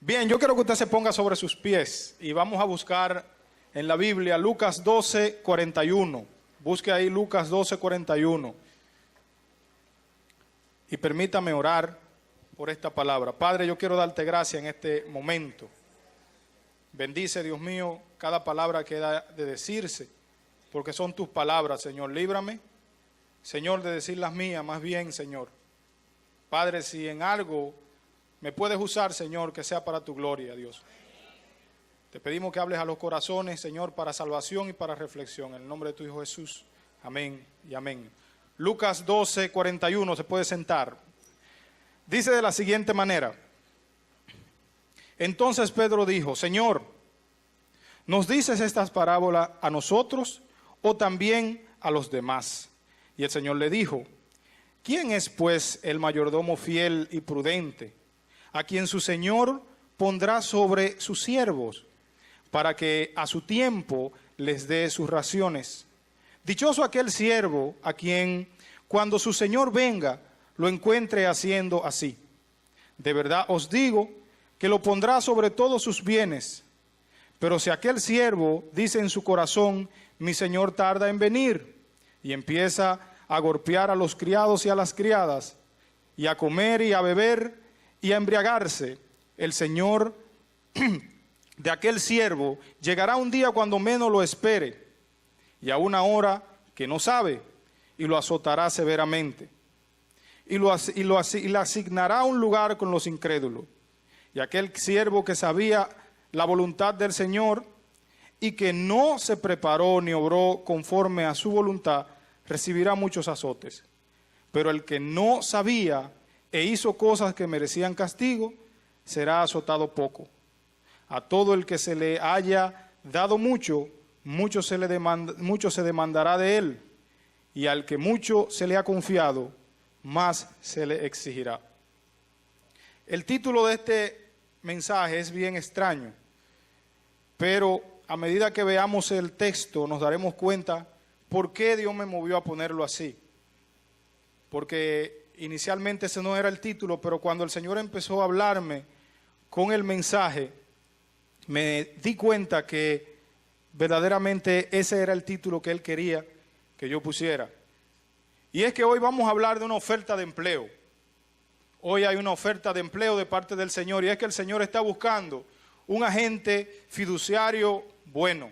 Bien, yo quiero que usted se ponga sobre sus pies y vamos a buscar en la Biblia Lucas 12:41. Busque ahí Lucas 12:41. Y permítame orar por esta palabra. Padre, yo quiero darte gracias en este momento. Bendice, Dios mío, cada palabra que da de decirse, porque son tus palabras, Señor. Líbrame, Señor, de decir las mías, más bien, Señor. Padre, si en algo me puedes usar, Señor, que sea para tu gloria, Dios. Te pedimos que hables a los corazones, Señor, para salvación y para reflexión. En el nombre de tu Hijo Jesús. Amén y amén. Lucas 12:41, se puede sentar. Dice de la siguiente manera. Entonces Pedro dijo: Señor, ¿nos dices estas parábolas a nosotros o también a los demás? Y el Señor le dijo: ¿quién es pues el mayordomo fiel y prudente, a quien su Señor pondrá sobre sus siervos, para que a su tiempo les dé sus raciones? Dichoso aquel siervo a quien, cuando su Señor venga, lo encuentre haciendo así. De verdad os digo que lo pondrá sobre todos sus bienes. Pero si aquel siervo dice en su corazón: mi Señor tarda en venir, y empieza a golpear a los criados y a las criadas, y a comer y a beber y a embriagarse, el Señor de aquel siervo llegará un día cuando menos lo espere, y a una hora que no sabe, y lo azotará severamente, y le asignará un lugar con los incrédulos. Y aquel siervo que sabía la voluntad del Señor y que no se preparó ni obró conforme a su voluntad, recibirá muchos azotes. Pero el que no sabía e hizo cosas que merecían castigo, será azotado poco. A todo el que se le haya dado mucho, mucho se demandará de él, y al que mucho se le ha confiado, más se le exigirá. El título de este mensaje es bien extraño, pero a medida que veamos el texto nos daremos cuenta por qué Dios me movió a ponerlo así. Porque inicialmente ese no era el título, pero cuando el Señor empezó a hablarme con el mensaje, me di cuenta que verdaderamente ese era el título que Él quería que yo pusiera. Y es que hoy vamos a hablar de una oferta de empleo. Hoy hay una oferta de empleo de parte del Señor, y es que el Señor está buscando un agente fiduciario bueno.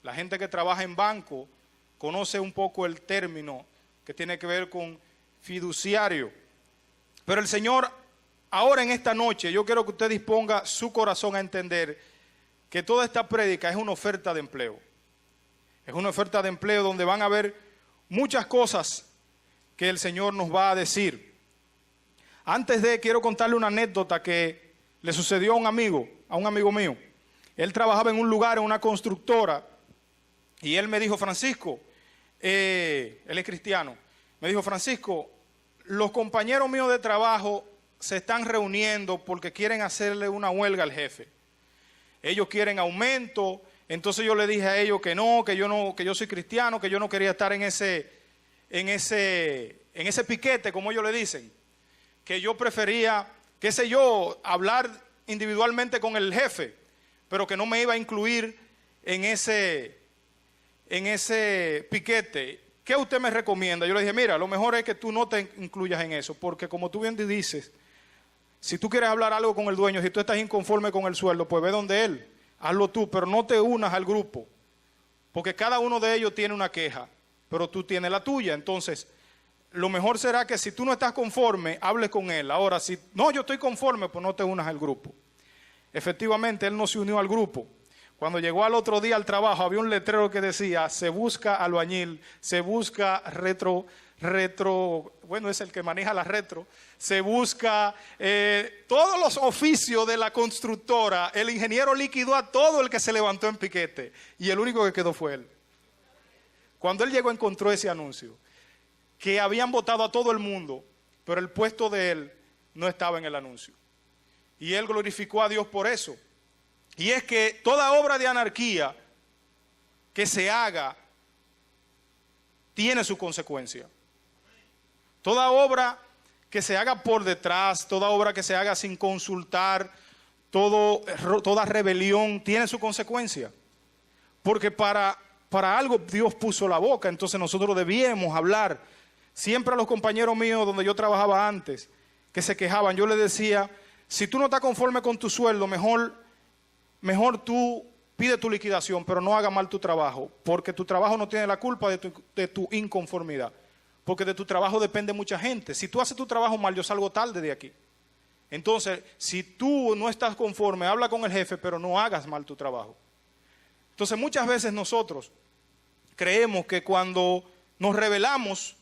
La gente que trabaja en banco conoce un poco el término que tiene que ver con fiduciario. Pero el Señor, ahora en esta noche, yo quiero que usted disponga su corazón a entender que toda esta prédica es una oferta de empleo. Es una oferta de empleo donde van a haber muchas cosas que el Señor nos va a decir. Quiero contarle una anécdota que le sucedió a un amigo mío. Él trabajaba en un lugar, en una constructora, y él me dijo: Francisco, él es cristiano, me dijo: Francisco, los compañeros míos de trabajo se están reuniendo porque quieren hacerle una huelga al jefe. Ellos quieren aumento. Entonces yo le dije a ellos que yo soy cristiano, que yo no quería estar en ese piquete, como ellos le dicen, que yo prefería, hablar individualmente con el jefe, pero que no me iba a incluir en ese piquete. ¿Qué usted me recomienda? Yo le dije: mira, lo mejor es que tú no te incluyas en eso, porque como tú bien dices, si tú quieres hablar algo con el dueño, si tú estás inconforme con el sueldo, pues ve donde él, hazlo tú, pero no te unas al grupo, porque cada uno de ellos tiene una queja, pero tú tienes la tuya. Entonces, lo mejor será que si tú no estás conforme, hables con él. Ahora, si no, yo estoy conforme, pues no te unas al grupo. Efectivamente, él no se unió al grupo. Cuando llegó al otro día al trabajo, había un letrero que decía: se busca albañil, se busca bueno, es el que maneja la retro, se busca todos los oficios de la constructora. El ingeniero liquidó a todo el que se levantó en piquete, y el único que quedó fue él. Cuando él llegó, encontró ese anuncio, que habían votado a todo el mundo, pero el puesto de él no estaba en el anuncio. Y él glorificó a Dios por eso. Y es que toda obra de anarquía que se haga tiene su consecuencia. Toda obra que se haga por detrás, toda obra que se haga sin consultar, toda rebelión tiene su consecuencia. Porque para algo Dios puso la boca, entonces nosotros debíamos hablar. Siempre a los compañeros míos donde yo trabajaba antes, que se quejaban, yo les decía, si tú no estás conforme con tu sueldo, mejor tú pide tu liquidación, pero no haga mal tu trabajo, porque tu trabajo no tiene la culpa de tu inconformidad, porque de tu trabajo depende mucha gente. Si tú haces tu trabajo mal, yo salgo tarde de aquí. Entonces, si tú no estás conforme, habla con el jefe, pero no hagas mal tu trabajo. Entonces, muchas veces nosotros creemos que cuando nos rebelamos,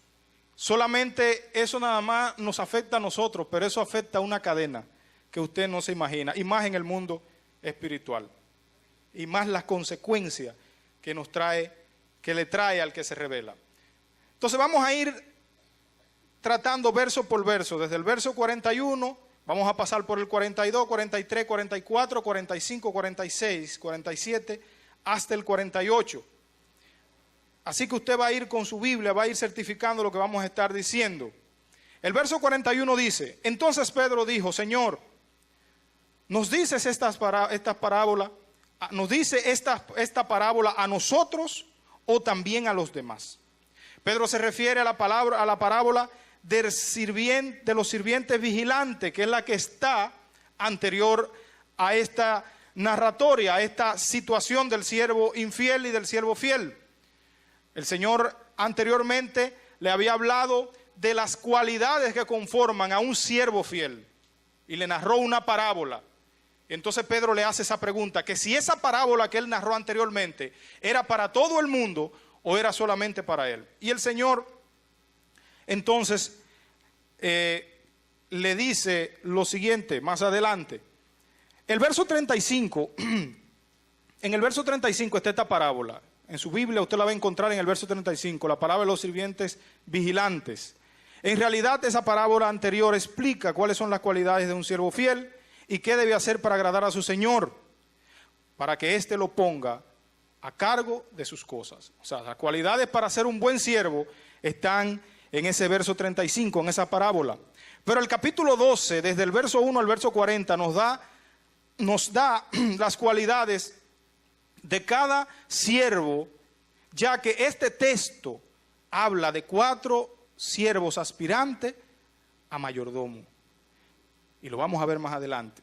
solamente eso nada más nos afecta a nosotros, pero eso afecta a una cadena que usted no se imagina, y más en el mundo espiritual, y más las consecuencias que le trae al que se rebela. Entonces vamos a ir tratando verso por verso, desde el verso 41, vamos a pasar por el 42, 43, 44, 45, 46, 47, hasta el 48. Así que usted va a ir con su Biblia, va a ir certificando lo que vamos a estar diciendo. El verso 41 dice, entonces Pedro dijo, Señor, ¿nos dices esta parábola a nosotros o también a los demás? Pedro se refiere a la parábola de los sirvientes vigilantes, que es la que está anterior a esta narratoria, a esta situación del siervo infiel y del siervo fiel. El Señor anteriormente le había hablado de las cualidades que conforman a un siervo fiel y le narró una parábola. Entonces Pedro le hace esa pregunta, que si esa parábola que él narró anteriormente era para todo el mundo o era solamente para él. Y el Señor entonces le dice lo siguiente más adelante. El verso 35, en el verso 35 está esta parábola. En su Biblia usted la va a encontrar en el verso 35, la parábola de los sirvientes vigilantes. En realidad esa parábola anterior explica cuáles son las cualidades de un siervo fiel y qué debe hacer para agradar a su Señor, para que éste lo ponga a cargo de sus cosas. O sea, las cualidades para ser un buen siervo están en ese verso 35, en esa parábola. Pero el capítulo 12, desde el verso 1 al verso 40, nos da las cualidades de cada siervo, ya que este texto habla de 4 siervos aspirantes a mayordomo. Y lo vamos a ver más adelante.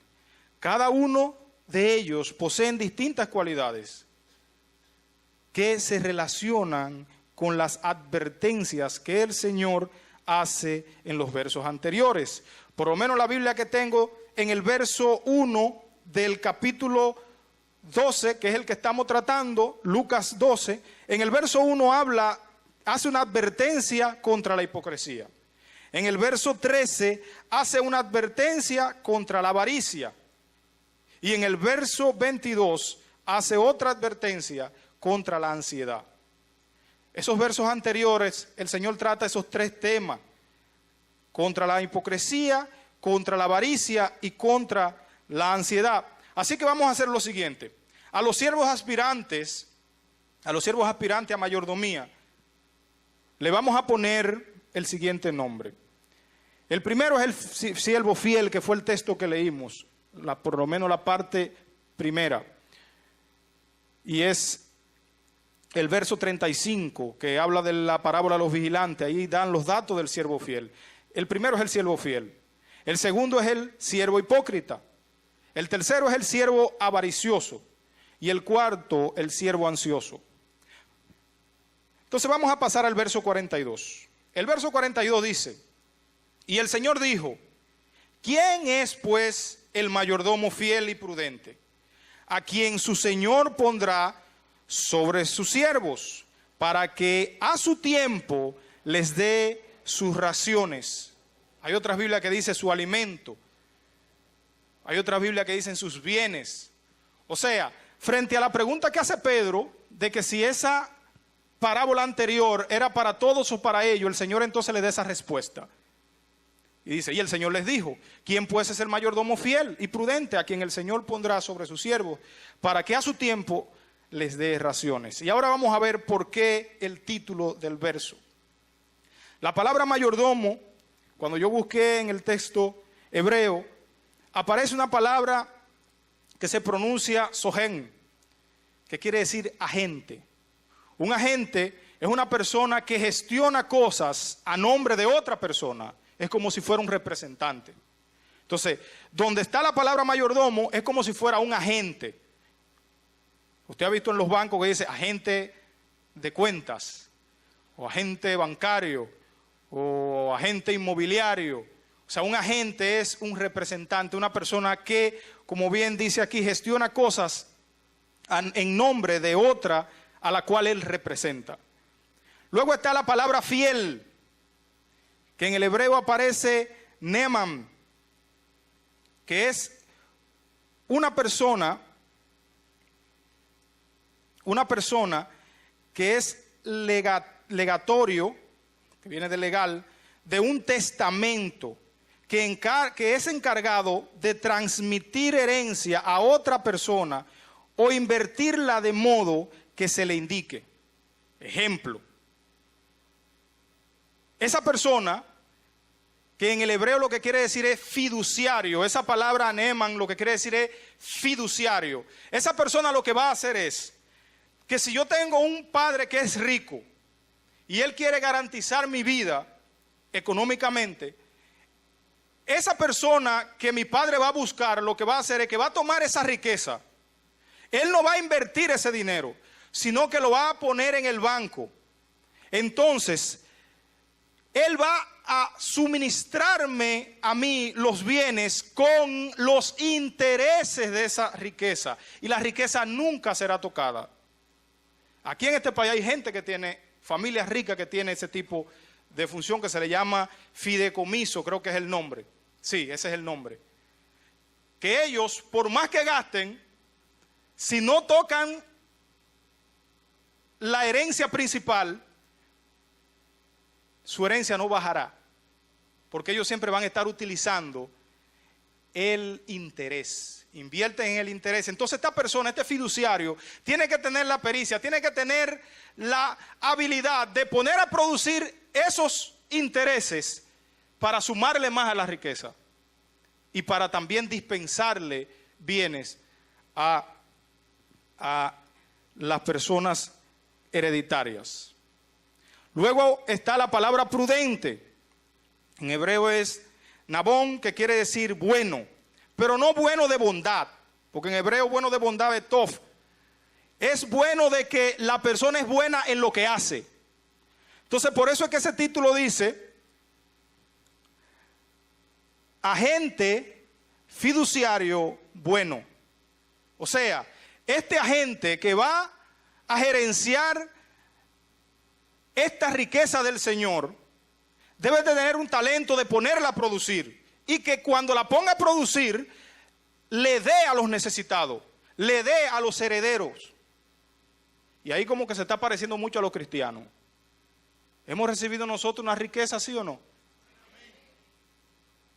Cada uno de ellos poseen distintas cualidades que se relacionan con las advertencias que el Señor hace en los versos anteriores. Por lo menos la Biblia que tengo en el verso 1 del capítulo 12, que es el que estamos tratando, Lucas 12, en el verso 1 hace una advertencia contra la hipocresía. En el verso 13 hace una advertencia contra la avaricia. Y en el verso 22 hace otra advertencia contra la ansiedad. Esos versos anteriores, el Señor trata esos 3 temas: contra la hipocresía, contra la avaricia y contra la ansiedad. Así que vamos a hacer lo siguiente. A los siervos aspirantes a mayordomía, le vamos a poner el siguiente nombre. El primero es el siervo fiel, que fue el texto que leímos, por lo menos la parte primera. Y es el verso 35, que habla de la parábola de los vigilantes. Ahí dan los datos del siervo fiel. El primero es el siervo fiel. El segundo es el siervo hipócrita. El tercero es el siervo avaricioso. Y el cuarto, el siervo ansioso. Entonces vamos a pasar al verso 42. El verso 42 dice: y el Señor dijo, ¿quién es pues el mayordomo fiel y prudente, a quien su Señor pondrá sobre sus siervos, para que a su tiempo les dé sus raciones? Hay otras Biblias que dicen su alimento. Hay otras Biblias que dicen sus bienes. O sea, frente a la pregunta que hace Pedro, de que si esa parábola anterior era para todos o para ellos, el Señor entonces le da esa respuesta. Y dice, y el Señor les dijo, ¿quién pues es el mayordomo fiel y prudente, a quien el Señor pondrá sobre sus siervos, para que a su tiempo les dé raciones? Y ahora vamos a ver por qué el título del verso. La palabra mayordomo, cuando yo busqué en el texto hebreo, aparece una palabra que se pronuncia sohen, que quiere decir agente. Un agente es una persona que gestiona cosas a nombre de otra persona. Es como si fuera un representante. Entonces, donde está la palabra mayordomo es como si fuera un agente. Usted ha visto en los bancos que dice agente de cuentas, o agente bancario, o agente inmobiliario. O sea, un agente es un representante, una persona que, como bien dice aquí, gestiona cosas en nombre de otra a la cual él representa. Luego está la palabra fiel, que en el hebreo aparece neman, que es una persona que es legatorio, que viene de legal, de un testamento, que es encargado de transmitir herencia a otra persona o invertirla de modo que se le indique. Ejemplo, esa persona que en el hebreo lo que quiere decir es fiduciario, esa palabra neman lo que quiere decir es fiduciario. Esa persona lo que va a hacer es que si yo tengo un padre que es rico y él quiere garantizar mi vida económicamente, esa persona que mi padre va a buscar, lo que va a hacer es que va a tomar esa riqueza. Él no va a invertir ese dinero, sino que lo va a poner en el banco. Entonces, él va a suministrarme a mí los bienes con los intereses de esa riqueza. Y la riqueza nunca será tocada. Aquí en este país hay gente que tiene, familias ricas que tiene ese tipo de función que se le llama fideicomiso, creo que es el nombre. Sí, ese es el nombre. Que ellos, por más que gasten, si no tocan la herencia principal, su herencia no bajará. Porque ellos siempre van a estar utilizando el interés. Invierten en el interés. Entonces esta persona, este fiduciario, tiene que tener la pericia, tiene que tener la habilidad de poner a producir esos intereses para sumarle más a la riqueza y para también dispensarle bienes a las personas hereditarias. Luego está la palabra prudente. En hebreo es nabón, que quiere decir bueno, pero no bueno de bondad, porque en hebreo bueno de bondad es tov. Es bueno de que la persona es buena en lo que hace. Entonces, por eso es que ese título dice agente fiduciario bueno. O sea, este agente que va a gerenciar esta riqueza del Señor debe de tener un talento de ponerla a producir, y que cuando la ponga a producir le dé a los necesitados, le dé a los herederos. Y ahí como que se está pareciendo mucho a los cristianos. ¿Hemos recibido nosotros una riqueza, sí o no?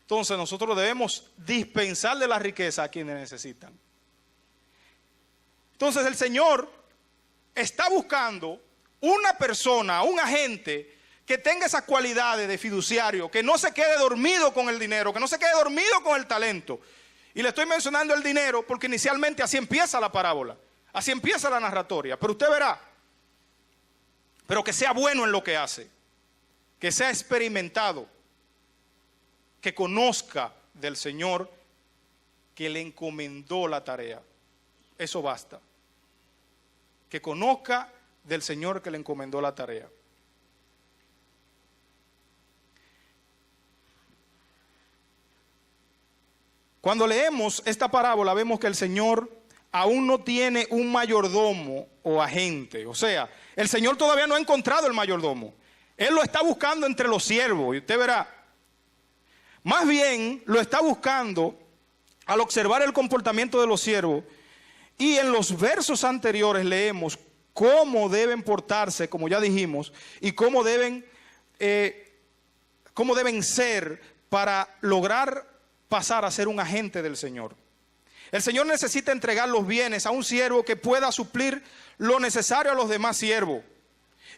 Entonces nosotros debemos dispensar de la riqueza a quienes necesitan. Entonces el Señor está buscando una persona, un agente que tenga esas cualidades de fiduciario, que no se quede dormido con el dinero, que no se quede dormido con el talento. Y le estoy mencionando el dinero porque inicialmente así empieza la parábola, así empieza la narratoria, pero usted verá. Pero que sea bueno en lo que hace, que sea experimentado, que conozca del Señor que le encomendó la tarea. Eso basta. Que conozca del Señor que le encomendó la tarea. Cuando leemos esta parábola vemos que el Señor aún no tiene un mayordomo o agente. O sea, el Señor todavía no ha encontrado el mayordomo. Él lo está buscando entre los siervos, y usted verá. Más bien lo está buscando al observar el comportamiento de los siervos. Y en los versos anteriores leemos cómo deben portarse, como ya dijimos, y cómo deben ser para lograr pasar a ser un agente del Señor. El Señor necesita entregar los bienes a un siervo que pueda suplir lo necesario a los demás siervos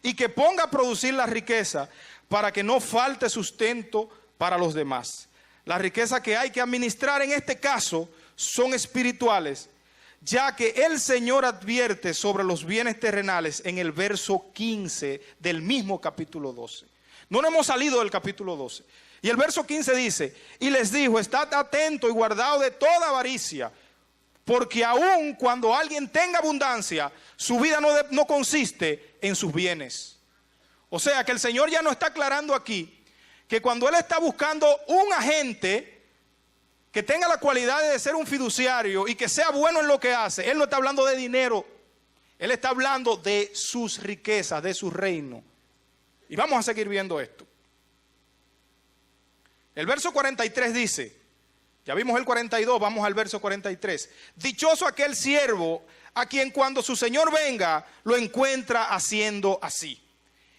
y que ponga a producir la riqueza para que no falte sustento para los demás. Las riquezas que hay que administrar en este caso son espirituales ya que el Señor advierte sobre los bienes terrenales en el verso 15 del mismo capítulo 12. No nos hemos salido del capítulo 12. Y el verso 15 dice, y les dijo, estad atento y guardado de toda avaricia, porque aun cuando alguien tenga abundancia, su vida no consiste en sus bienes. O sea que el Señor ya nos está aclarando aquí, que cuando Él está buscando un agente que tenga la cualidad de ser un fiduciario y que sea bueno en lo que hace, Él no está hablando de dinero, Él está hablando de sus riquezas, de su reino. Y vamos a seguir viendo esto. El verso 43 dice, ya vimos el 42, vamos al verso 43. Dichoso aquel siervo a quien cuando su Señor venga lo encuentra haciendo así.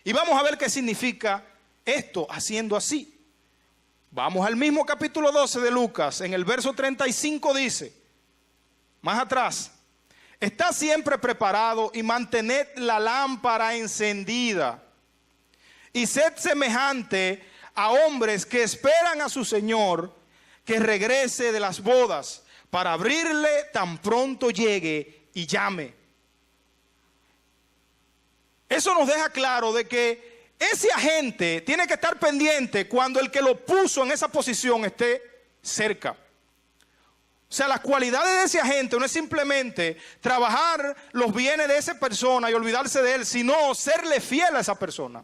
Y vamos a ver qué significa esto, haciendo así. Vamos al mismo capítulo 12 de Lucas, en el verso 35 dice, más atrás, está siempre preparado y mantened la lámpara encendida y sed semejante a hombres que esperan a su Señor que regrese de las bodas para abrirle tan pronto llegue y llame. Eso nos deja claro de que ese agente tiene que estar pendiente cuando el que lo puso en esa posición esté cerca. O sea, las cualidades de ese agente no es simplemente trabajar los bienes de esa persona y olvidarse de él, sino serle fiel a esa persona.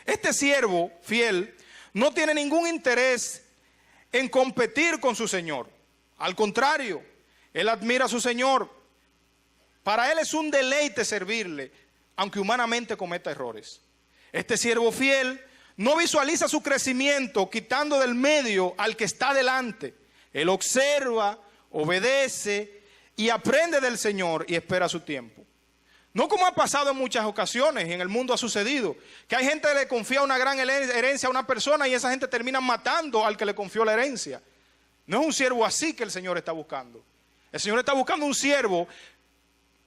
Este siervo fiel no tiene ningún interés en competir con su Señor. Al contrario, él admira a su Señor. Para él es un deleite servirle, aunque humanamente cometa errores. Este siervo fiel no visualiza su crecimiento quitando del medio al que está delante. Él observa, obedece y aprende del Señor y espera su tiempo. No como ha pasado en muchas ocasiones, en el mundo ha sucedido, que hay gente que le confía una gran herencia a una persona y esa gente termina matando al que le confió la herencia. No es un siervo así que el Señor está buscando. El Señor está buscando un siervo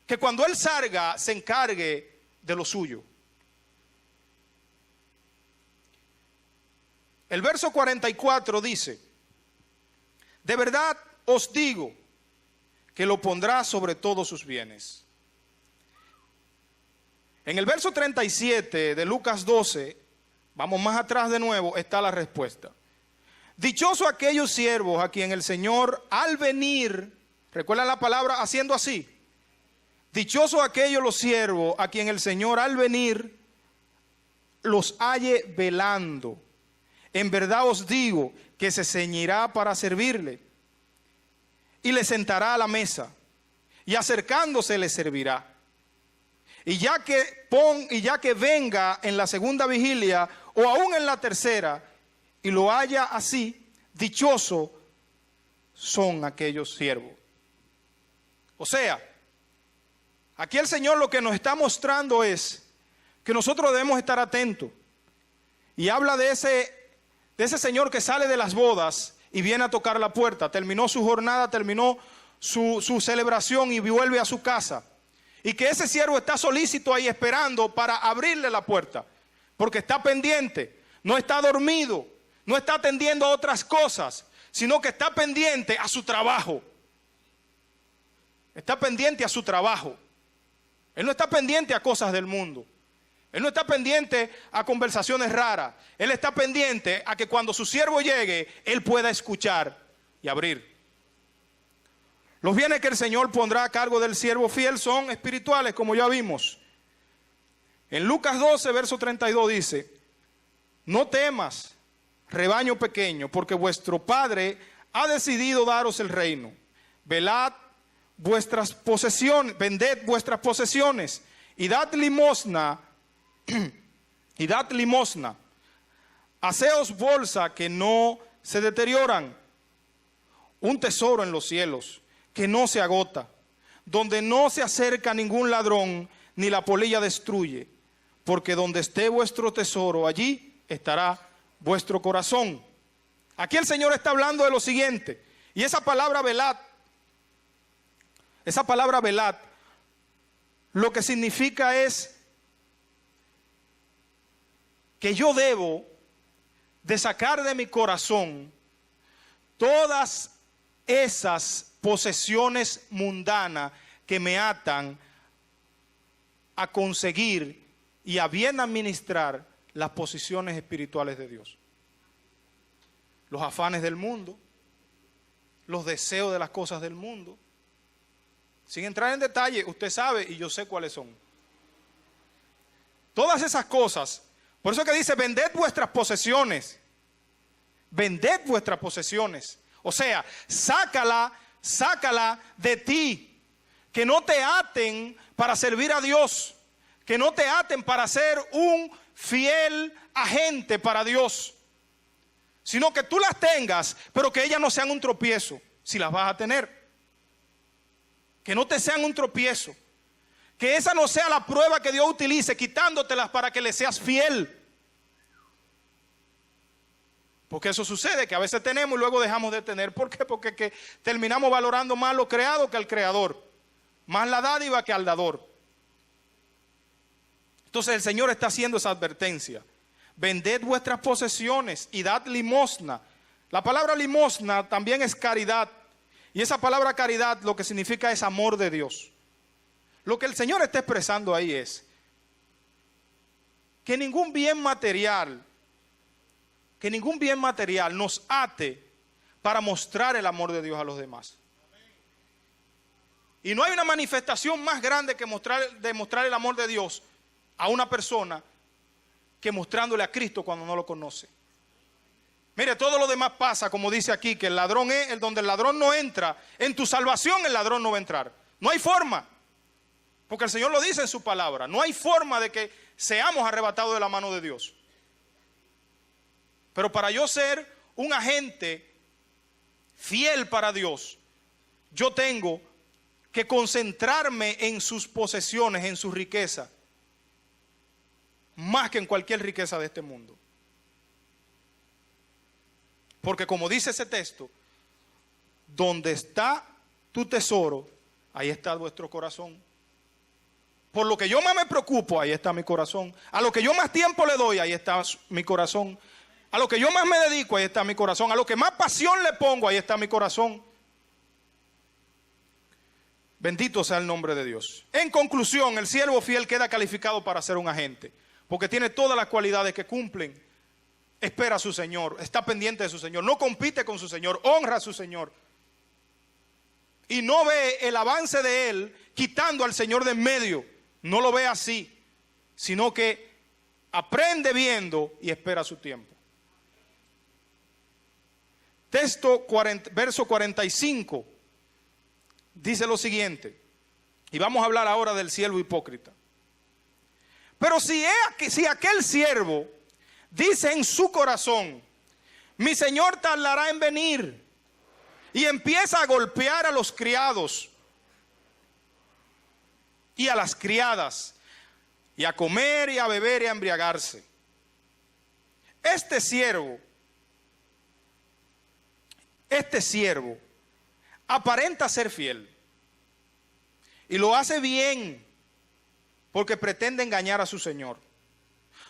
que cuando Él salga se encargue de lo suyo. El verso 44 dice, de verdad os digo que lo pondrá sobre todos sus bienes. En el verso 37 de Lucas 12, vamos más atrás de nuevo, está la respuesta. Dichoso aquellos siervos a quien el Señor al venir, recuerdan la palabra haciendo así. Dichoso aquellos los siervos a quien el Señor al venir los halle velando. En verdad os digo que se ceñirá para servirle y le sentará a la mesa y acercándose le servirá. Y ya que venga en la segunda vigilia o aún en la tercera y lo haya así, dichoso son aquellos siervos. O sea, aquí el Señor lo que nos está mostrando es que nosotros debemos estar atentos. Y habla de ese señor que sale de las bodas y viene a tocar la puerta. Terminó su jornada, terminó su celebración y vuelve a su casa. Y que ese siervo está solícito ahí esperando para abrirle la puerta. Porque está pendiente, no está dormido, no está atendiendo a otras cosas, sino que está pendiente a su trabajo. Está pendiente a su trabajo. Él no está pendiente a cosas del mundo. Él no está pendiente a conversaciones raras. Él está pendiente a que cuando su siervo llegue, él pueda escuchar y abrir. Los bienes que el Señor pondrá a cargo del siervo fiel son espirituales, como ya vimos. En Lucas 12, verso 32 dice, no temas, rebaño pequeño, porque vuestro Padre ha decidido daros el reino. Velad vuestras posesiones, vended vuestras posesiones y dad limosna, Haceos bolsa que no se deterioran, un tesoro en los cielos que no se agota, donde no se acerca ningún ladrón ni la polilla destruye, porque donde esté vuestro tesoro, allí estará vuestro corazón. Aquí el Señor está hablando de lo siguiente, y esa palabra velad, lo que significa es que yo debo de sacar de mi corazón todas esas posesiones mundanas que me atan a conseguir y a bien administrar las posiciones espirituales de Dios. Los afanes del mundo, los deseos de las cosas del mundo. Sin entrar en detalle, usted sabe y yo sé cuáles son. Todas esas cosas. Por eso que dice, vended vuestras posesiones. Vended vuestras posesiones. O sea, sácala de ti. Que no te aten para servir a Dios. Que no te aten para ser un fiel agente para Dios. Sino que tú las tengas, pero que ellas no sean un tropiezo, si las vas a tener. Que no te sean un tropiezo. Que esa no sea la prueba que Dios utilice, quitándotelas para que le seas fiel. Porque eso sucede, que a veces tenemos y luego dejamos de tener. ¿Por qué? Porque que terminamos valorando más lo creado que al creador. Más la dádiva que al dador. Entonces el Señor está haciendo esa advertencia. Vended vuestras posesiones y dad limosna. La palabra limosna también es caridad. Y esa palabra caridad lo que significa es amor de Dios. Lo que el Señor está expresando ahí es que ningún bien material nos ate para mostrar el amor de Dios a los demás. Y no hay una manifestación más grande que demostrar el amor de Dios a una persona que mostrándole a Cristo cuando no lo conoce. Mire, todo lo demás pasa, como dice aquí, que el ladrón es el donde el ladrón no entra. En tu salvación el ladrón no va a entrar. No hay forma. Porque el Señor lo dice en su palabra. No hay forma de que seamos arrebatados de la mano de Dios. Pero para yo ser un agente fiel para Dios, yo tengo que concentrarme en sus posesiones, en su riqueza, más que en cualquier riqueza de este mundo. Porque como dice ese texto, donde está tu tesoro, ahí está vuestro corazón. Por lo que yo más me preocupo, ahí está mi corazón. A lo que yo más tiempo le doy, ahí está mi corazón. A lo que yo más me dedico, ahí está mi corazón. A lo que más pasión le pongo, ahí está mi corazón. Bendito sea el nombre de Dios. En conclusión, el siervo fiel queda calificado para ser un agente, porque tiene todas las cualidades que cumplen. Espera a su Señor, está pendiente de su Señor, no compite con su Señor, honra a su Señor. Y no ve el avance de él quitando al Señor de en medio. No lo ve así, sino que aprende viendo y espera su tiempo. Verso 45 dice lo siguiente, y vamos a hablar ahora del siervo hipócrita. Pero si aquel siervo dice en su corazón, mi Señor tardará en venir, y empieza a golpear a los criados y a las criadas, y a comer y a beber y a embriagarse. Este siervo aparenta ser fiel y lo hace bien porque pretende engañar a su Señor.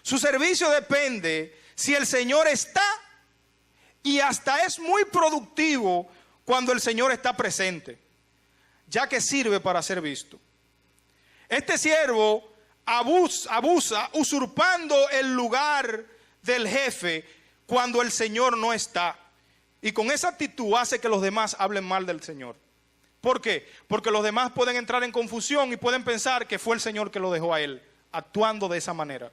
Su servicio depende si el Señor está, y hasta es muy productivo cuando el Señor está presente, ya que sirve para ser visto. Este siervo abusa usurpando el lugar del jefe cuando el Señor no está. Y con esa actitud hace que los demás hablen mal del Señor. ¿Por qué? Porque los demás pueden entrar en confusión y pueden pensar que fue el Señor que lo dejó a él, actuando de esa manera.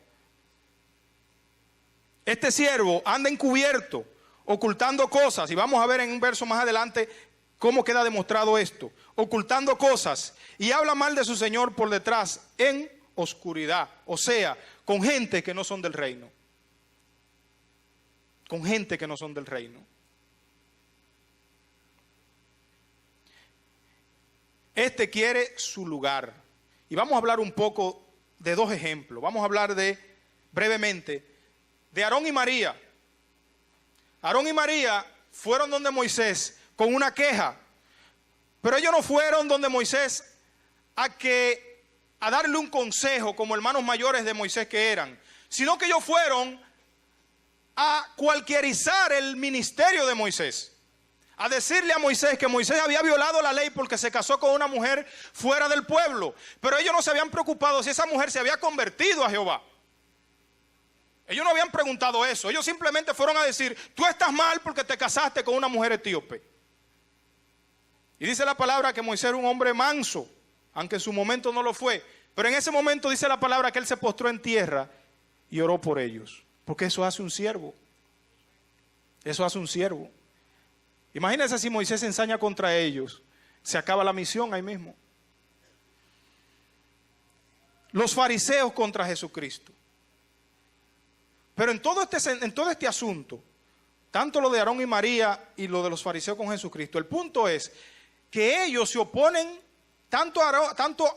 Este siervo anda encubierto, ocultando cosas, y vamos a ver en un verso más adelante cómo queda demostrado esto. Ocultando cosas, y habla mal de su Señor por detrás, en oscuridad, o sea, con gente que no son del reino. Con gente que no son del reino. Este quiere su lugar. Y vamos a hablar un poco de dos ejemplos. Vamos a hablar brevemente, de Aarón y María. Aarón y María fueron donde Moisés con una queja. Pero ellos no fueron donde Moisés a darle un consejo como hermanos mayores de Moisés que eran, sino que ellos fueron a cualquierizar el ministerio de Moisés, a decirle a Moisés que Moisés había violado la ley porque se casó con una mujer fuera del pueblo. Pero ellos no se habían preocupado si esa mujer se había convertido a Jehová. Ellos no habían preguntado eso. Ellos simplemente fueron a decir, tú estás mal porque te casaste con una mujer etíope. Y dice la palabra que Moisés era un hombre manso, aunque en su momento no lo fue. Pero en ese momento dice la palabra que él se postró en tierra y oró por ellos. Porque eso hace un siervo. Eso hace un siervo. Imagínense si Moisés se ensaña contra ellos. Se acaba la misión ahí mismo. Los fariseos contra Jesucristo. Pero en todo este asunto, tanto lo de Aarón y María y lo de los fariseos con Jesucristo, el punto es que ellos se oponen tanto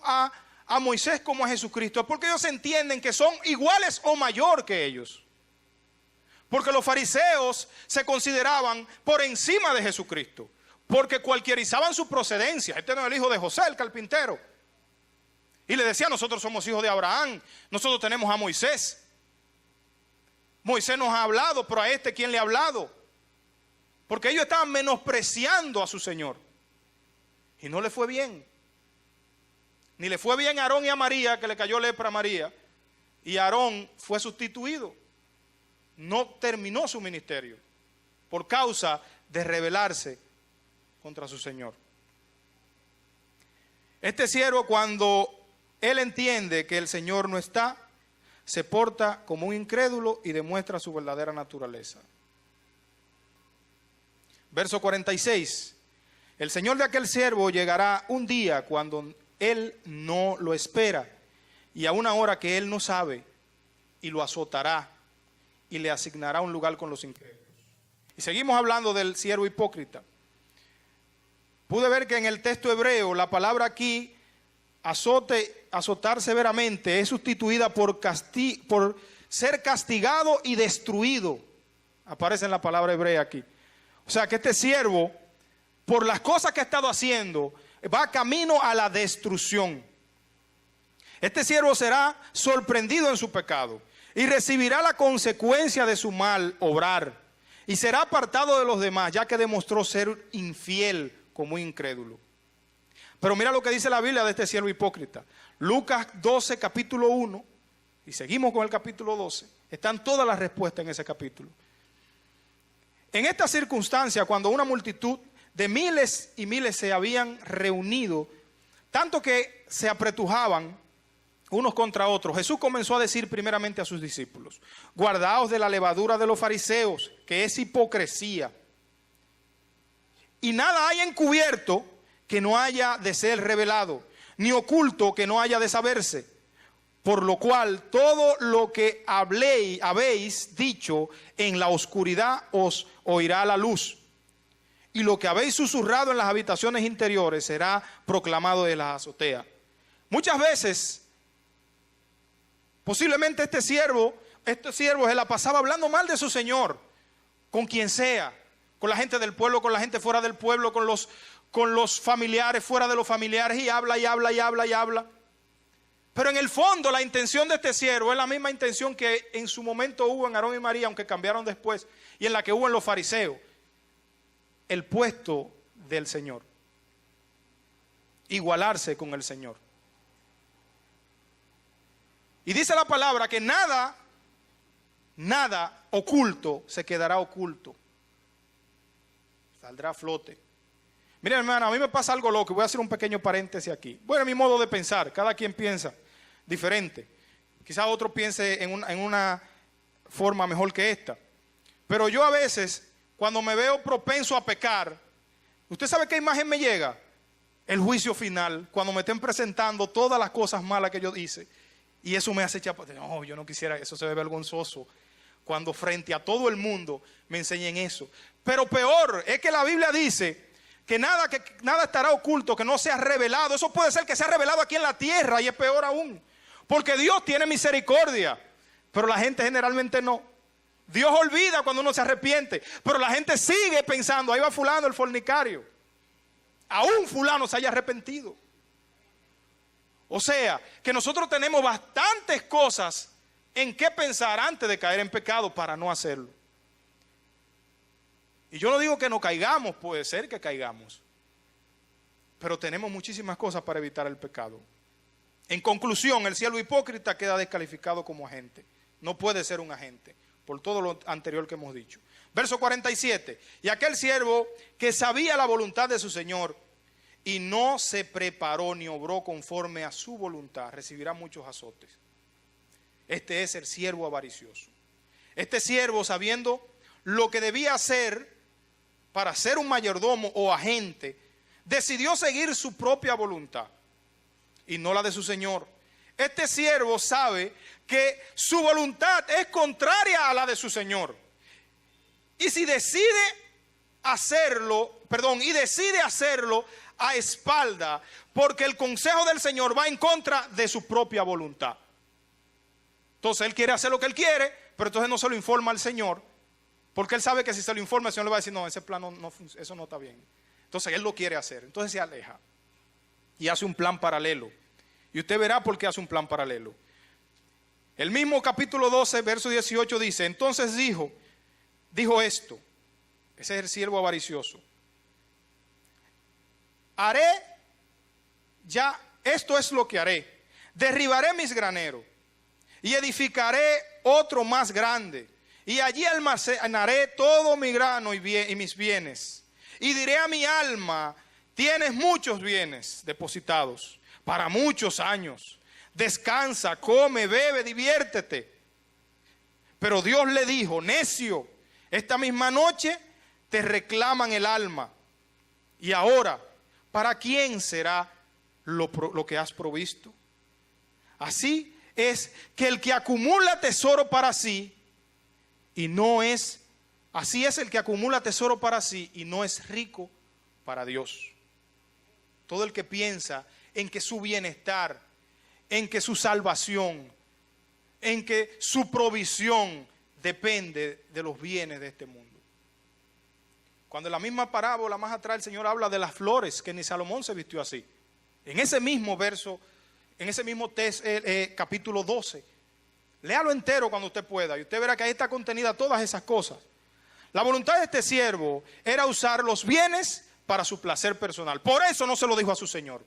a Moisés como a Jesucristo. Es porque ellos entienden que son iguales o mayor que ellos. Porque los fariseos se consideraban por encima de Jesucristo, porque cualquierizaban su procedencia. Este no es el hijo de José, el carpintero. Y le decía, nosotros somos hijos de Abraham, nosotros tenemos a Moisés. Moisés nos ha hablado, pero a este, ¿quién le ha hablado? Porque ellos estaban menospreciando a su Señor. Y no le fue bien. Ni le fue bien a Aarón y a María, que le cayó lepra a María. Y Aarón fue sustituido. No terminó su ministerio por causa de rebelarse contra su Señor. Este siervo, cuando él entiende que el Señor no está, se porta como un incrédulo y demuestra su verdadera naturaleza. Verso 46. El Señor de aquel siervo llegará un día cuando él no lo espera y a una hora que él no sabe, y lo azotará y le asignará un lugar con los incrédulos. Y seguimos hablando del siervo hipócrita. Pude ver que en el texto hebreo la palabra aquí, azotar severamente, es sustituida por ser castigado y destruido. Aparece en la palabra hebrea aquí. O sea que este siervo, por las cosas que ha estado haciendo, va camino a la destrucción. Este siervo será sorprendido en su pecado y recibirá la consecuencia de su mal obrar, y será apartado de los demás, ya que demostró ser infiel como incrédulo. Pero mira lo que dice la Biblia de este siervo hipócrita. Lucas 12, capítulo 1, y seguimos con el capítulo 12. Están todas las respuestas en ese capítulo. En esta circunstancia, cuando una multitud de miles y miles se habían reunido, tanto que se apretujaban unos contra otros, Jesús comenzó a decir primeramente a sus discípulos: guardaos de la levadura de los fariseos, que es hipocresía. Y nada hay encubierto que no haya de ser revelado, ni oculto que no haya de saberse. Por lo cual todo lo que habéis dicho en la oscuridad os oirá a la luz, y lo que habéis susurrado en las habitaciones interiores será proclamado de la azotea. Muchas veces, posiblemente este siervo se la pasaba hablando mal de su Señor, con quien sea, con la gente del pueblo, con la gente fuera del pueblo, con los familiares, fuera de los familiares, y habla y habla y habla y habla. Pero en el fondo la intención de este siervo es la misma intención que en su momento hubo en Aarón y María, aunque cambiaron después, y en la que hubo en los fariseos: el puesto del Señor, igualarse con el Señor. Y dice la palabra que nada oculto se quedará oculto, saldrá a flote. Miren, hermano, a mí me pasa algo loco. Voy a hacer un pequeño paréntesis aquí. Bueno, mi modo de pensar, cada quien piensa diferente. Quizás otro piense en una forma mejor que esta. Pero yo a veces, cuando me veo propenso a pecar, ¿usted sabe qué imagen me llega? El juicio final, cuando me estén presentando todas las cosas malas que yo hice. Y eso me hace echar, no, yo no quisiera, eso se ve vergonzoso. Cuando frente a todo el mundo me enseñen eso. Pero peor es que la Biblia dice que nada estará oculto, que no sea revelado. Eso puede ser que sea revelado aquí en la tierra, y es peor aún. Porque Dios tiene misericordia, pero la gente generalmente no. Dios olvida cuando uno se arrepiente, pero la gente sigue pensando, ahí va fulano el fornicario. Aún fulano se haya arrepentido. O sea, que nosotros tenemos bastantes cosas en qué pensar antes de caer en pecado para no hacerlo. Y yo no digo que no caigamos, puede ser que caigamos, pero tenemos muchísimas cosas para evitar el pecado. En conclusión, el siervo hipócrita queda descalificado como agente. No puede ser un agente, por todo lo anterior que hemos dicho. Verso 47. Y aquel siervo que sabía la voluntad de su señor y no se preparó ni obró conforme a su voluntad, recibirá muchos azotes. Este es el siervo avaricioso. Este siervo, sabiendo lo que debía hacer para ser un mayordomo o agente, decidió seguir su propia voluntad y no la de su señor. Este siervo sabe que su voluntad es contraria a la de su señor. Y si decide hacerlo, decide hacerlo a espalda, porque el consejo del Señor va en contra de su propia voluntad. Entonces él quiere hacer lo que él quiere, pero entonces no se lo informa al Señor, porque él sabe que si se lo informa el Señor le va a decir, no, ese plan no, eso no está bien. Entonces él lo quiere hacer, entonces se aleja y hace un plan paralelo. Y usted verá por qué hace un plan paralelo. El mismo capítulo 12, verso 18 dice, entonces dijo esto, ese es el siervo avaricioso. Haré ya, esto es lo que haré. Derribaré mis graneros y edificaré otro más grande. Y allí almacenaré todo mi grano y mis bienes. Y diré a mi alma, tienes muchos bienes depositados para muchos años. Descansa, come, bebe, diviértete. Pero Dios le dijo, necio, esta misma noche te reclaman el alma. Y ahora, ¿para quién será lo que has provisto? Así es que el que acumula tesoro para sí y no es, así es el que acumula tesoro para sí y no es rico para Dios. Todo el que piensa en que su bienestar, en que su salvación, en que su provisión depende de los bienes de este mundo. Cuando en la misma parábola más atrás el Señor habla de las flores, que ni Salomón se vistió así. En ese mismo verso, en ese mismo capítulo 12, léalo entero cuando usted pueda y usted verá que ahí está contenida todas esas cosas. La voluntad de este siervo era usar los bienes para su placer personal. Por eso no se lo dijo a su Señor.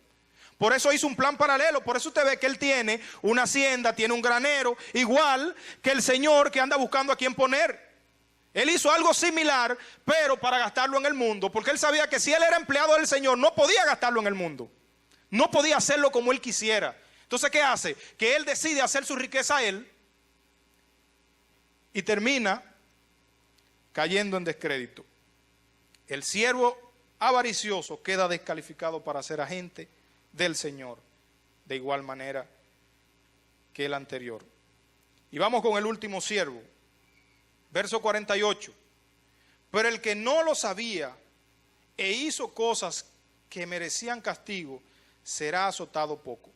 Por eso hizo un plan paralelo. Por eso usted ve que él tiene una hacienda, tiene un granero, igual que el Señor que anda buscando a quién poner. Él hizo algo similar, pero para gastarlo en el mundo, porque él sabía que si él era empleado del Señor, no podía gastarlo en el mundo. No podía hacerlo como él quisiera. Entonces, ¿qué hace? Que él decide hacer su riqueza a él y termina cayendo en descrédito. El siervo avaricioso queda descalificado para ser agente del Señor, de igual manera que el anterior. Y vamos con el último siervo, verso 48. Pero el que no lo sabía e hizo cosas que merecían castigo, será azotado poco.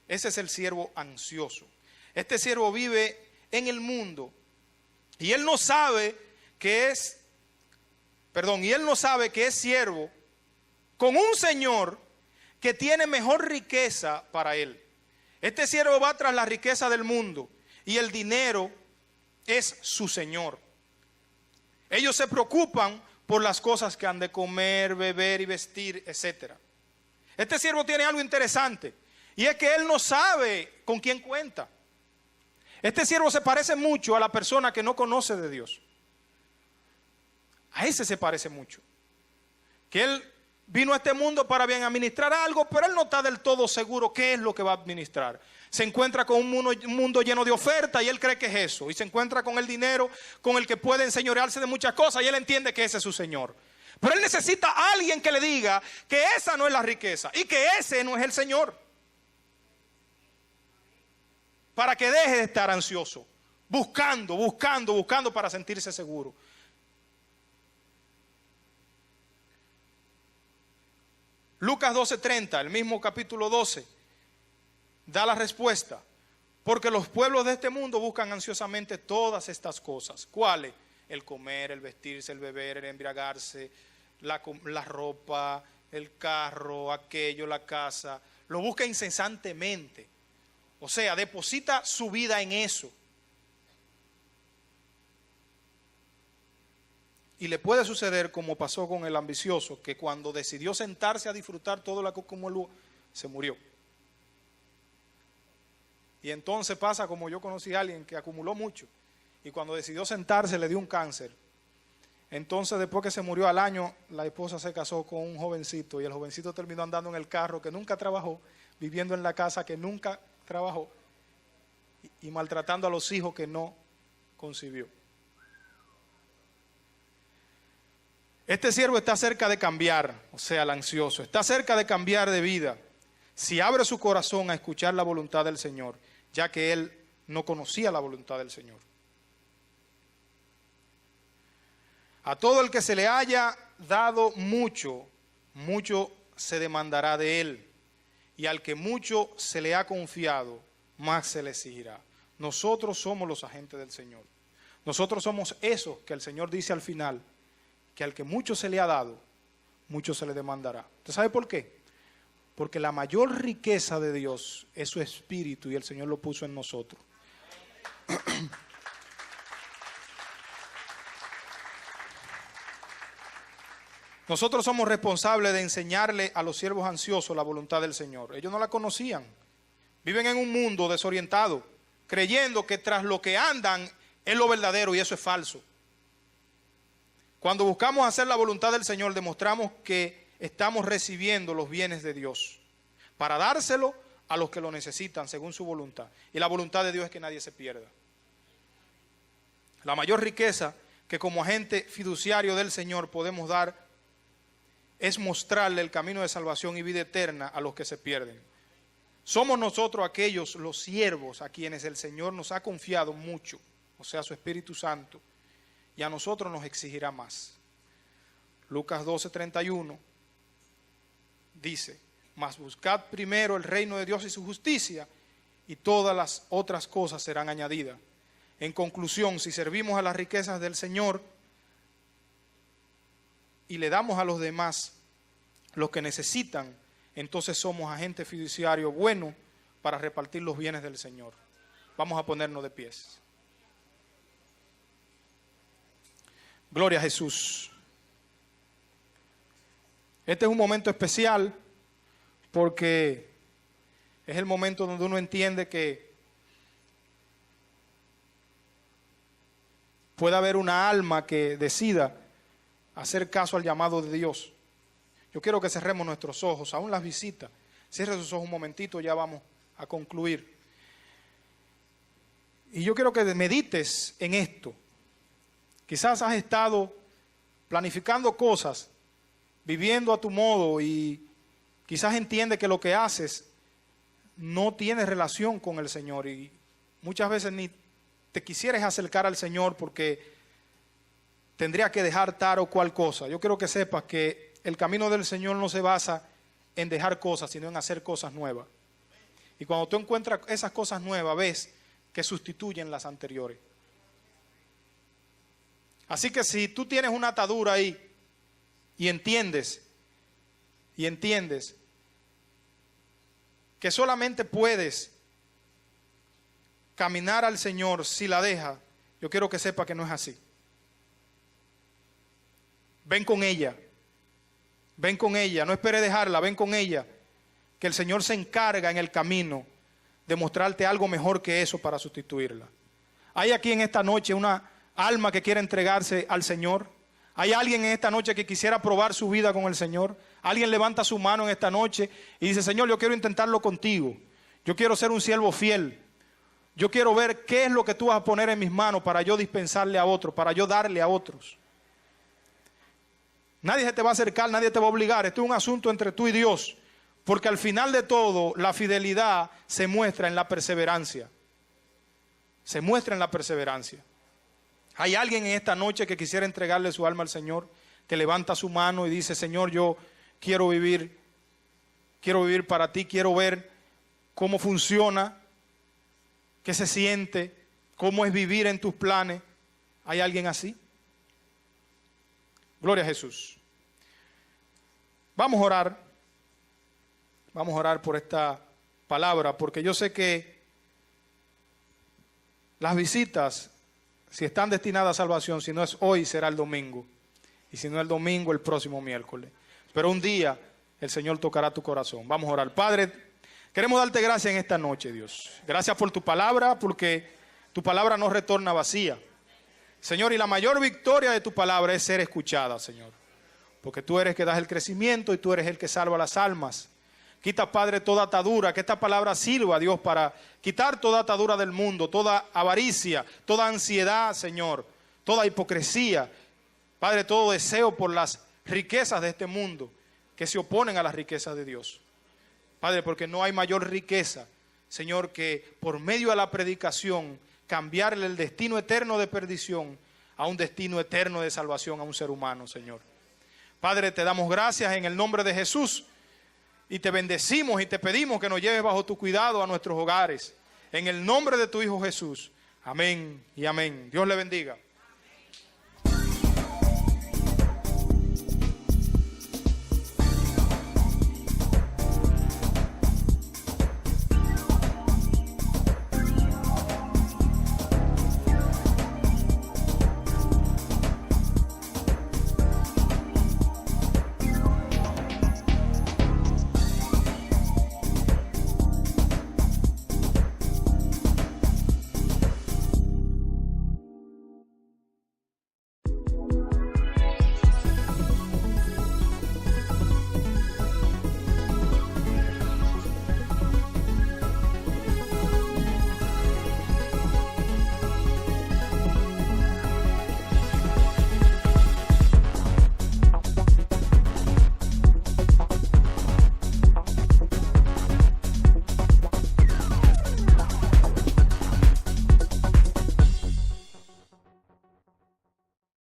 Ese es el siervo ansioso. Este siervo vive en el mundo y él no sabe que es, siervo con un Señor que tiene mejor riqueza para él. Este siervo va tras la riqueza del mundo y el dinero es su Señor. Ellos se preocupan por las cosas que han de comer, beber y vestir, etc. Este siervo tiene algo interesante y es que él no sabe con quién cuenta. Este siervo se parece mucho a la persona que no conoce de Dios. A ese se parece mucho. Que él vino a este mundo para bien administrar algo, pero él no está del todo seguro qué es lo que va a administrar. Se encuentra con un mundo lleno de oferta y él cree que es eso. Y se encuentra con el dinero con el que puede enseñorearse de muchas cosas y él entiende que ese es su Señor. Pero él necesita a alguien que le diga que esa no es la riqueza y que ese no es el Señor. Para que deje de estar ansioso, buscando para sentirse seguro. Lucas 12:30, el mismo capítulo 12, da la respuesta. Porque los pueblos de este mundo buscan ansiosamente todas estas cosas. ¿Cuáles? El comer, el vestirse, el beber, el embriagarse, la ropa, el carro, aquello, la casa. Lo busca incesantemente. O sea, deposita su vida en eso. Y le puede suceder como pasó con el ambicioso, que cuando decidió sentarse a disfrutar todo lo que acumuló, se murió. Y entonces pasa como yo conocí a alguien que acumuló mucho, y cuando decidió sentarse le dio un cáncer. Entonces después que se murió al año, la esposa se casó con un jovencito, y el jovencito terminó andando en el carro que nunca trabajó, viviendo en la casa que nunca trabajó, y maltratando a los hijos que no concibió. Este siervo está cerca de cambiar, o sea, el ansioso, está cerca de cambiar de vida, si abre su corazón a escuchar la voluntad del Señor, ya que él no conocía la voluntad del Señor. A todo el que se le haya dado mucho, mucho se demandará de él, y al que mucho se le ha confiado, más se le exigirá. Nosotros somos los agentes del Señor. Nosotros somos esos que el Señor dice al final, que al que mucho se le ha dado, mucho se le demandará. ¿Usted sabe por qué? Porque la mayor riqueza de Dios es su Espíritu, y el Señor lo puso en nosotros. Nosotros somos responsables de enseñarle a los siervos ansiosos la voluntad del Señor. Ellos no la conocían. Viven en un mundo desorientado, creyendo que tras lo que andan es lo verdadero, y eso es falso. Cuando buscamos hacer la voluntad del Señor, demostramos que estamos recibiendo los bienes de Dios para dárselo a los que lo necesitan según su voluntad. Y la voluntad de Dios es que nadie se pierda. La mayor riqueza que como agente fiduciario del Señor podemos dar es mostrarle el camino de salvación y vida eterna a los que se pierden. Somos nosotros aquellos, los siervos, a quienes el Señor nos ha confiado mucho, o sea, su Espíritu Santo, y a nosotros nos exigirá más. Lucas 12:31 dice: mas buscad primero el reino de Dios y su justicia, y todas las otras cosas serán añadidas. En conclusión, si servimos a las riquezas del Señor y le damos a los demás lo que necesitan, entonces somos agentes fiduciarios buenos para repartir los bienes del Señor. Vamos a ponernos de pies. Gloria a Jesús. Este es un momento especial porque es el momento donde uno entiende que puede haber una alma que decida hacer caso al llamado de Dios. Yo quiero que cerremos nuestros ojos, aún las visitas. Cierre sus ojos un momentito, ya vamos a concluir. Y yo quiero que medites en esto. Quizás has estado planificando cosas, viviendo a tu modo, y quizás entiendes que lo que haces no tiene relación con el Señor, y muchas veces ni te quisieras acercar al Señor porque tendría que dejar tal o cual cosa. Yo quiero que sepas que el camino del Señor no se basa en dejar cosas, sino en hacer cosas nuevas. Y cuando tú encuentras esas cosas nuevas, ves que sustituyen las anteriores. Así que si tú tienes una atadura ahí y entiendes que solamente puedes caminar al Señor si la dejas, yo quiero que sepa que no es así. Ven con ella, no esperes dejarla, ven con ella, que el Señor se encarga en el camino de mostrarte algo mejor que eso para sustituirla. Hay aquí en esta noche una alma que quiere entregarse al Señor. Hay alguien en esta noche que quisiera probar su vida con el Señor. Alguien levanta su mano en esta noche y dice: Señor, yo quiero intentarlo contigo. Yo quiero ser un siervo fiel. Yo quiero ver qué es lo que tú vas a poner en mis manos para yo dispensarle a otros, para yo darle a otros. Nadie se te va a acercar, nadie te va a obligar. Esto es un asunto entre tú y Dios. Porque al final de todo, la fidelidad se muestra en la perseverancia. Se muestra en la perseverancia. Hay alguien en esta noche que quisiera entregarle su alma al Señor, que levanta su mano y dice: Señor, yo quiero vivir para ti, quiero ver cómo funciona, qué se siente, cómo es vivir en tus planes. ¿Hay alguien así? Gloria a Jesús. Vamos a orar por esta palabra, porque yo sé que las visitas, si están destinadas a salvación, si no es hoy, será el domingo. Y si no el domingo, el próximo miércoles. Pero un día el Señor tocará tu corazón. Vamos a orar. Padre, queremos darte gracias en esta noche, Dios. Gracias por tu palabra, porque tu palabra no retorna vacía. Señor, y la mayor victoria de tu palabra es ser escuchada, Señor. Porque tú eres el que das el crecimiento y tú eres el que salva las almas. Quita, Padre, toda atadura, que esta palabra sirva, Dios, para quitar toda atadura del mundo, toda avaricia, toda ansiedad, Señor, toda hipocresía. Padre, todo deseo por las riquezas de este mundo que se oponen a las riquezas de Dios. Padre, porque no hay mayor riqueza, Señor, que por medio de la predicación cambiarle el destino eterno de perdición a un destino eterno de salvación a un ser humano, Señor. Padre, te damos gracias en el nombre de Jesús y te bendecimos y te pedimos que nos lleves bajo tu cuidado a nuestros hogares. En el nombre de tu Hijo Jesús. Amén y amén. Dios le bendiga.